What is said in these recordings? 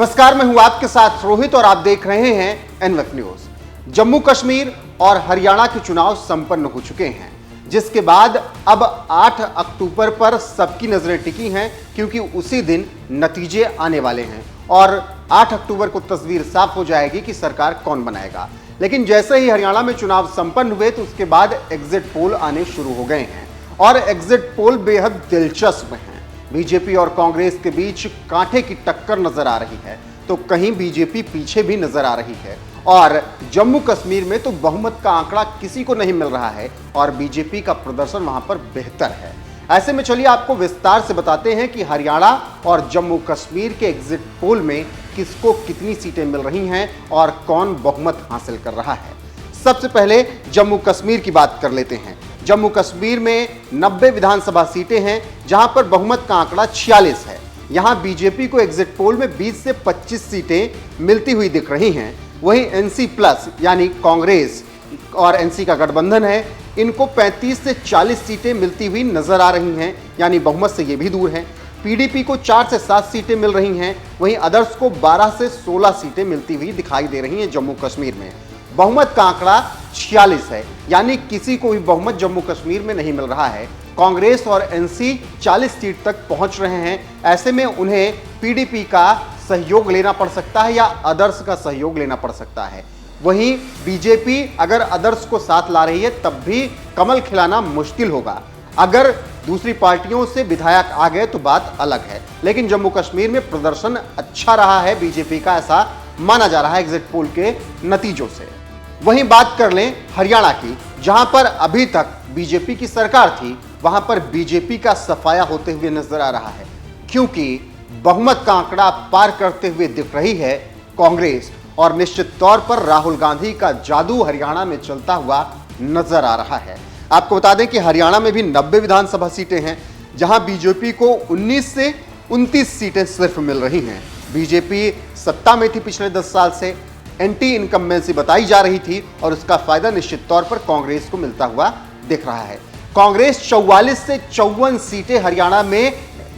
नमस्कार, मैं हूं आपके साथ रोहित और आप देख रहे हैं एनवक न्यूज। जम्मू कश्मीर और हरियाणा के चुनाव संपन्न हो चुके हैं, जिसके बाद अब 8 अक्टूबर पर सबकी नजरें टिकी हैं, क्योंकि उसी दिन नतीजे आने वाले हैं और 8 अक्टूबर को तस्वीर साफ हो जाएगी कि सरकार कौन बनाएगा। लेकिन जैसे ही हरियाणा में चुनाव संपन्न हुए तो उसके बाद एग्जिट पोल आने शुरू हो गए हैं और एग्जिट पोल बेहद दिलचस्प हैं। बीजेपी और कांग्रेस के बीच कांटे की टक्कर नजर आ रही है, तो कहीं बीजेपी पीछे भी नजर आ रही है और जम्मू कश्मीर में तो बहुमत का आंकड़ा किसी को नहीं मिल रहा है और बीजेपी का प्रदर्शन वहां पर बेहतर है। ऐसे में चलिए आपको विस्तार से बताते हैं कि हरियाणा और जम्मू कश्मीर के एग्जिट पोल में किसको कितनी सीटें मिल रही हैं और कौन बहुमत हासिल कर रहा है। सबसे पहले जम्मू कश्मीर की बात कर लेते हैं। जम्मू कश्मीर में 90 विधानसभा सीटें हैं, जहां पर बहुमत का आंकड़ा 46 है। यहां बीजेपी को एग्जिट पोल में 20 से 25 सीटें मिलती हुई दिख रही हैं। वहीं एनसी प्लस यानी कांग्रेस और एनसी का गठबंधन है, इनको 35 से 40 सीटें मिलती हुई नजर आ रही हैं, यानी बहुमत से ये भी दूर है। पीडीपी को 4 से 7 सीटें मिल रही हैं, वहीं अदर्स को 12 से 16 सीटें मिलती हुई दिखाई दे रही हैं जम्मू कश्मीर में। बहुमत का आंकड़ा 46 है, यानी किसी को भी बहुमत जम्मू कश्मीर में नहीं मिल रहा है। कांग्रेस और एनसी 40 सीट तक पहुंच रहे हैं। ऐसे में उन्हें पीडीपी का सहयोग लेना पड़ सकता है या अदर्स का सहयोग लेना पड़ सकता है। वहीं बीजेपी अगर अदर्स को साथ ला रही है तब भी कमल खिलाना मुश्किल होगा। अगर दूसरी पार्टियों से विधायक आ गए तो बात अलग है, लेकिन जम्मू कश्मीर में प्रदर्शन अच्छा रहा है बीजेपी का, ऐसा माना जा रहा है एग्जिट पोल के नतीजों से। वहीं बात कर लें हरियाणा की, जहां पर अभी तक बीजेपी की सरकार थी, वहां पर बीजेपी का सफाया होते हुए नजर आ रहा है, क्योंकि बहुमत का आंकड़ा पार करते हुए दिख रही है कांग्रेस और निश्चित तौर पर राहुल गांधी का जादू हरियाणा में चलता हुआ नजर आ रहा है। आपको बता दें कि हरियाणा में भी 90 विधानसभा सीटें हैं, जहां बीजेपी को 19 से 29 सीटें सिर्फ मिल रही हैं। बीजेपी सत्ता में थी पिछले 10 साल से, एंटी इनकम्बेंसी बताई जा रही थी और उसका फायदा निश्चित तौर पर कांग्रेस को मिलता हुआ दिख रहा है। कांग्रेस 44 से 54 सीटें हरियाणा में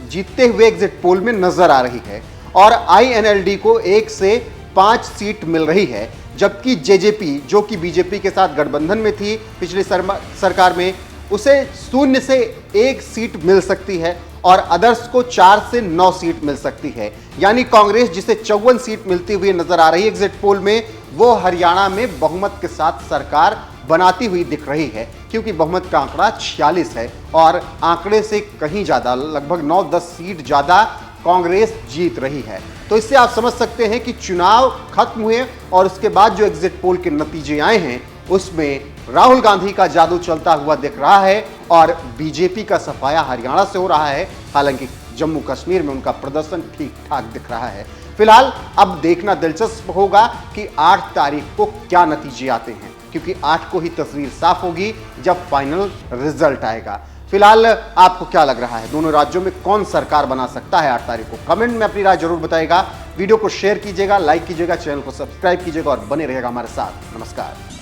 जीतते हुए एग्जिट पोल में नजर आ रही है और आईएनएलडी को 1 से 5 सीट मिल रही है, जबकि जेजेपी जो कि बीजेपी के साथ गठबंधन में थी पिछली सरकार में, उसे 0 से 1 सीट मिल सकती है और अदर्स को 4 से 9 सीट मिल सकती है। यानी कांग्रेस जिसे 54 सीट मिलती हुई नजर आ रही है एग्जिट पोल में, वो हरियाणा में बहुमत के साथ सरकार बनाती हुई दिख रही है, क्योंकि बहुमत का आंकड़ा 46 है और आंकड़े से कहीं ज्यादा, लगभग 9-10 सीट ज्यादा कांग्रेस जीत रही है। तो इससे आप समझ सकते हैं कि चुनाव खत्म हुए और उसके बाद जो एग्जिट पोल के नतीजे आए हैं उसमें राहुल गांधी का जादू चलता हुआ दिख रहा है और बीजेपी का सफाया हरियाणा से हो रहा है। हालांकि जम्मू कश्मीर में उनका प्रदर्शन ठीक ठाक दिख रहा है। फिलहाल अब देखना दिलचस्प होगा कि 8 तारीख को क्या नतीजे आते हैं, क्योंकि 8 को ही तस्वीर साफ होगी जब फाइनल रिजल्ट आएगा। फिलहाल आपको क्या लग रहा है, दोनों राज्यों में कौन सरकार बना सकता है 8 तारीख को? कमेंट में अपनी राय जरूर बताइएगा। वीडियो को शेयर कीजिएगा, लाइक कीजिएगा, चैनल को सब्सक्राइब कीजिएगा और बने रहेगा हमारे साथ। नमस्कार।